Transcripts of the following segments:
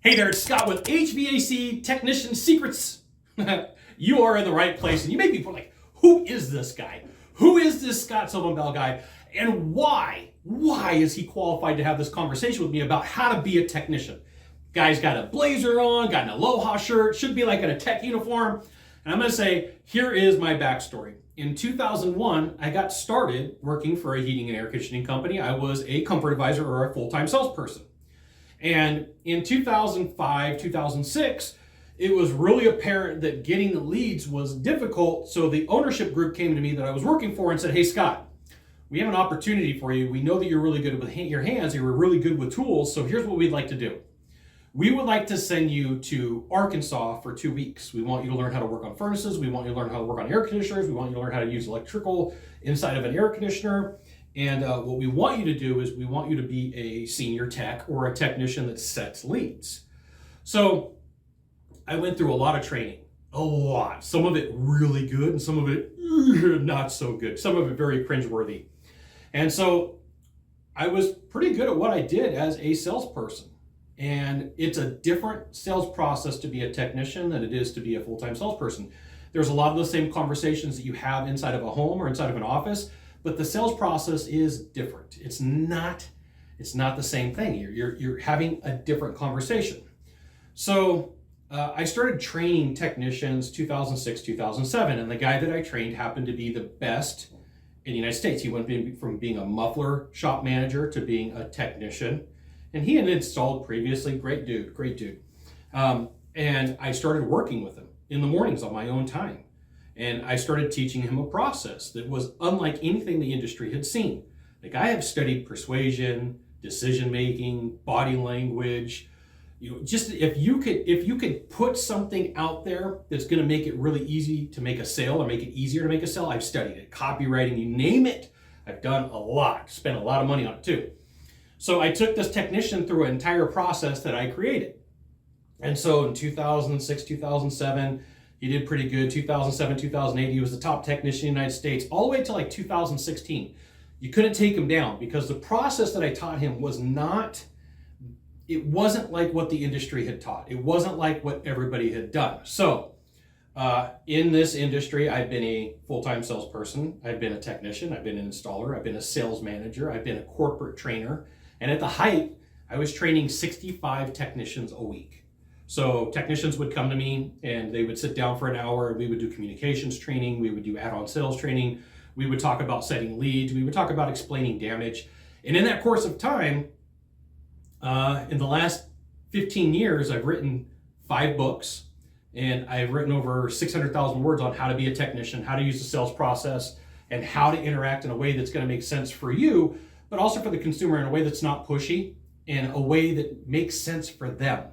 Hey there, it's Scott with HVAC Technician Secrets. You are in the right place, and you may be like, who is this guy? Who is this Scott Sylvan Bell guy? And why is he qualified to have this conversation with me about how to be a technician? Guy's got a blazer on, got an aloha shirt, should be like in a tech uniform. And I'm gonna say, here is my backstory. In 2001, I got started working for a heating and air conditioning company. I was a comfort advisor or a full-time salesperson. And in 2005, 2006, it was really apparent that getting the leads was difficult. So the ownership group came to me that I was working for and said, hey, Scott, we have an opportunity for you. We know that you're really good with your hands. You're really good with tools. So here's what we'd like to do. We would like to send you to Arkansas for 2 weeks. We want you to learn how to work on furnaces. We want you to learn how to work on air conditioners. We want you to learn how to use electrical inside of an air conditioner. And what we want you to do is we want you to be a senior tech or a technician that sets leads. So I went through a lot of training, a lot. Some of it really good and some of it not so good. Some of it very cringeworthy. And so I was pretty good at what I did as a salesperson. And it's a different sales process to be a technician than it is to be a full-time salesperson. There's a lot of the same conversations that you have inside of a home or inside of an office, but the sales process is different. It's not the same thing. You're having a different conversation. So I started training technicians 2006, 2007, and the guy that I trained happened to be the best in the United States. He went from being a muffler shop manager to being a technician, and he had installed previously. Great dude. And I started working with him in the mornings on my own time. And I started teaching him a process that was unlike anything the industry had seen. Like, I have studied persuasion, decision-making, body language. Just if you could put something out there that's going to make it really easy to make a sale or make it easier to make a sale, I've studied it. Copywriting, you name it. I've done a lot, spent a lot of money on it too. So I took this technician through an entire process that I created. And so in 2006, 2007, he did pretty good. 2007, 2008, he was the top technician in the United States, all the way to like 2016. You couldn't take him down because the process that I taught him it wasn't like what the industry had taught. It wasn't like what everybody had done. So in this industry, I've been a full-time salesperson. I've been a technician. I've been an installer. I've been a sales manager. I've been a corporate trainer. And at the height, I was training 65 technicians a week. So technicians would come to me and they would sit down for an hour and we would do communications training. We would do add-on sales training. We would talk about setting leads. We would talk about explaining damage. And in that course of time, in the last 15 years, I've written 5 books and I've written over 600,000 words on how to be a technician, how to use the sales process, and how to interact in a way that's going to make sense for you, but also for the consumer in a way that's not pushy and a way that makes sense for them.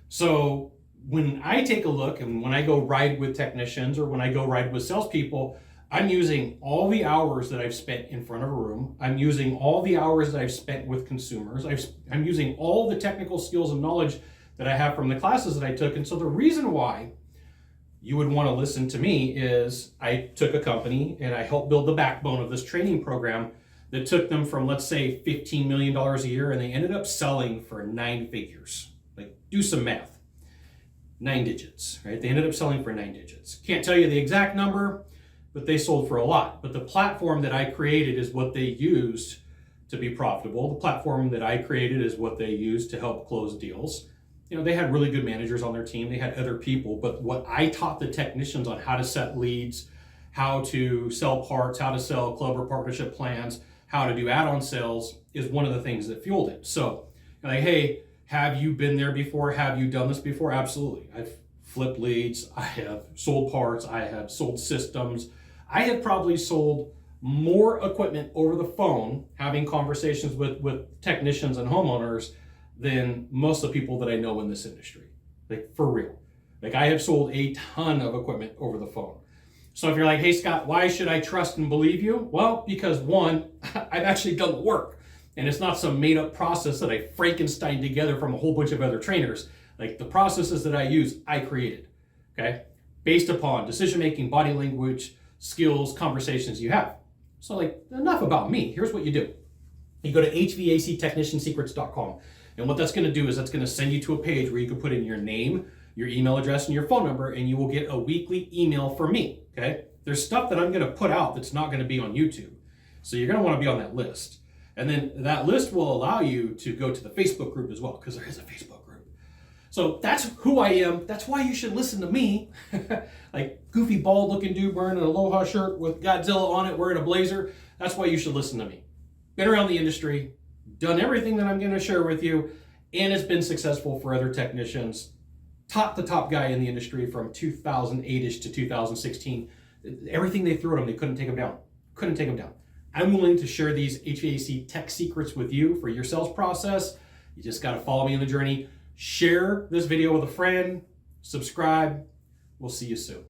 So when I take a look and when I go ride with technicians or when I go ride with salespeople, I'm using all the hours that I've spent in front of a room. I'm using all the hours that I've spent with consumers. I'm using all the technical skills and knowledge that I have from the classes that I took. And so the reason why you would want to listen to me is I took a company and I helped build the backbone of this training program that took them from, let's say, $15 million a year, and they ended up selling for 9 figures. Like, do some math. 9 digits, right? They ended up selling for 9 digits. Can't tell you the exact number, but they sold for a lot. But the platform that I created is what they used to be profitable. The platform that I created is what they used to help close deals. They had really good managers on their team. They had other people, but what I taught the technicians on how to set leads, how to sell parts, how to sell club or partnership plans, how to do add-on sales is one of the things that fueled it. So, like, hey, have you been there before? Have you done this before? Absolutely. I've flipped leads. I have sold parts. I have sold systems. I have probably sold more equipment over the phone, having conversations with technicians and homeowners, than most of the people that I know in this industry. Like, for real. Like, I have sold a ton of equipment over the phone. So if you're like, hey, Scott, why should I trust and believe you? Well, because one, I've actually done the work. And it's not some made up process that I Frankenstein together from a whole bunch of other trainers. Like, the processes that I use, I created, okay? Based upon decision-making, body language, skills, conversations you have. So, like, enough about me. Here's what you do. You go to hvactechniciansecrets.com. And what that's going to do is that's going to send you to a page where you can put in your name, your email address, and your phone number, and you will get a weekly email from me, okay? There's stuff that I'm going to put out that's not going to be on YouTube. So you're going to want to be on that list. And then that list will allow you to go to the Facebook group as well, because there is a Facebook group. So that's who I am. That's why you should listen to me. Like goofy, bald-looking dude wearing an Aloha shirt with Godzilla on it, wearing a blazer. That's why you should listen to me. Been around the industry, done everything that I'm going to share with you, and it's been successful for other technicians. Top guy in the industry from 2008-ish to 2016. Everything they threw at him, they couldn't take him down. Couldn't take him down. I'm willing to share these HVAC tech secrets with you for your sales process. You just got to follow me on the journey. Share this video with a friend. Subscribe. We'll see you soon.